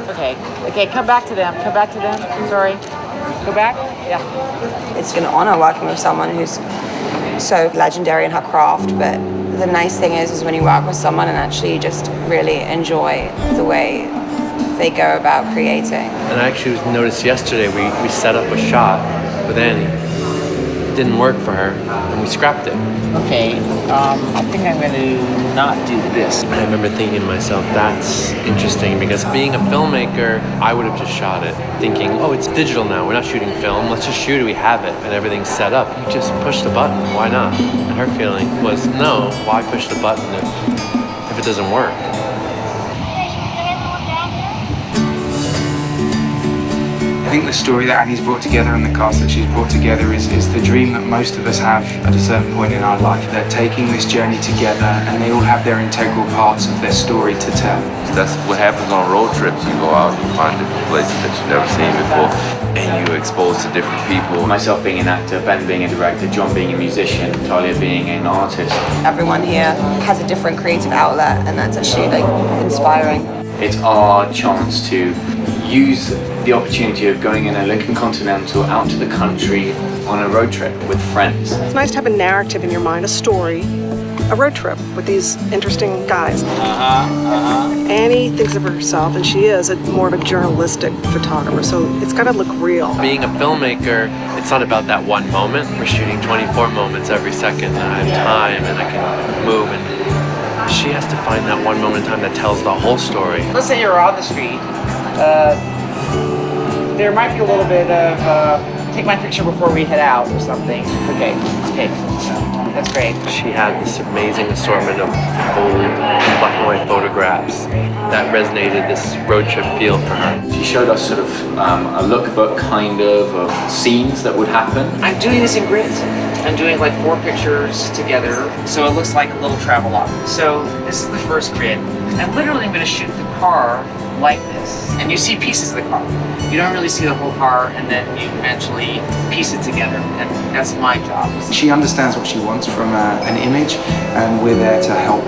Okay. Okay, come back to them. Come back to them. Sorry. Go back? Yeah. It's an honor working with someone who's so legendary in her craft, but the nice thing is when you work with someone and actually you just really enjoy the way they go about creating. And I actually noticed yesterday we set up a shot with Annie. It didn't work for her, and we scrapped it. Okay, I think I'm going to not do this. I remember thinking to myself, that's interesting, because being a filmmaker, I would have just shot it, thinking, oh, it's digital now, we're not shooting film, let's just shoot it, we have it, and everything's set up. You just push the button, why not? And her feeling was, no, why push the button if it doesn't work? I think the story that Annie's brought together and the cast that she's brought together is the dream that most of us have at a certain point in our life. They're taking this journey together and they all have their integral parts of their story to tell. That's what happens on road trips. You go out and you find different places that you've never seen before and you're exposed to different people. Myself being an actor, Ben being a director, John being a musician, Talia being an artist. Everyone here has a different creative outlet and that's actually like inspiring. It's our chance to use the opportunity of going in a Lincoln Continental out to the country on a road trip with friends. It's nice to have a narrative in your mind, a story, a road trip with these interesting guys. Annie thinks of herself, and she is more of a journalistic photographer, so it's got to look real. Being a filmmaker, it's not about that one moment. We're shooting 24 moments every second, and I have time, and I can move, and she has to find that one moment in time that tells the whole story. Let's say you're on the street. There might be a little bit of take my picture before we head out or something. Okay, that's great. She had this amazing assortment of old black and white photographs that resonated this road trip feel for her. She showed us sort of a lookbook kind of scenes that would happen. I'm doing this in grids. I'm doing like 4 pictures together, so it looks like a little travel log. So this is the first grid, and literally I'm going to shoot the car like this, and you see pieces of the car. You don't really see the whole car, and then you eventually piece it together, and that's my job. She understands what she wants from an image, and we're there to help,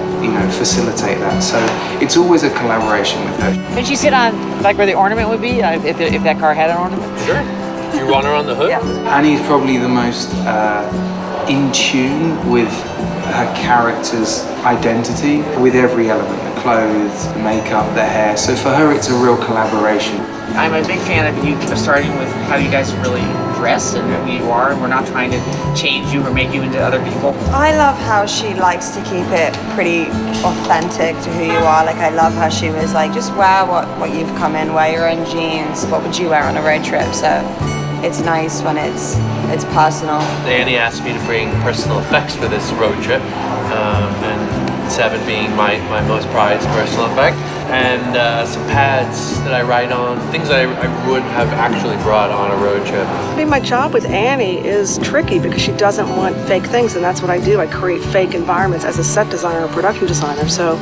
facilitate that. So it's always a collaboration with her. Can she sit on like where the ornament would be if that car had an ornament? Sure. You want her on the hood? Yeah. Annie's probably the most in tune with her character's identity, with every element, the clothes, the makeup, the hair. So for her, it's a real collaboration. I'm a big fan of you starting with how you guys really dress and who you are, and we're not trying to change you or make you into other people. I love how she likes to keep it pretty authentic to who you are. Like I love how she was like, just wear what you've come in, wear your own jeans. What would you wear on a road trip? So it's nice when it's personal. Annie asked me to bring personal effects for this road trip, and 7 being my most prized personal effect, and some pads that I write on, things that I would have actually brought on a road trip. I mean, my job with Annie is tricky because she doesn't want fake things, and that's what I do. I create fake environments as a set designer or production designer. So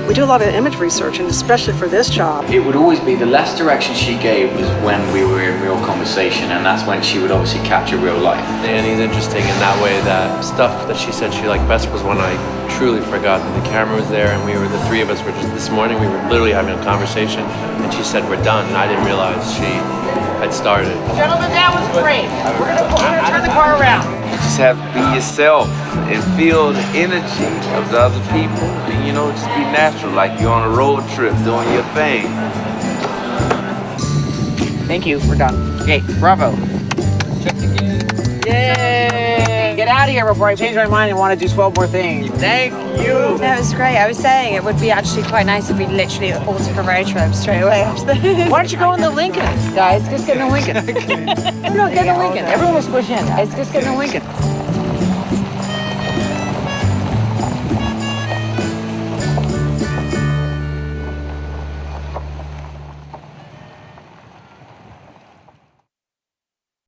we do a lot of image research, and especially for this job. It would always be the less direction she gave was when we were in real conversation, and that's when she would obviously capture real life. Annie's interesting in that way that stuff that she said she liked best was when I truly forgot that the camera was there, and the 3 of us were just, this morning we were literally having a conversation, and she said we're done, and I didn't realize she had started. Gentlemen, that was great. We're gonna turn the car around. You just have to be yourself and feel the energy of the other people. And, just be natural, like you're on a road trip doing your thing. Thank you. We're done. Okay, bravo. Check the game. Yay! Get out of here before I change my mind and want to do 12 more things. Thank you. That was great. I was saying it would be actually quite nice if we literally all took a road trip straight away after this. Why don't you go in the Lincoln, guys? Just get in the Lincoln. No, get in the Lincoln. Everyone will squish in. Guys, just get in the Lincoln.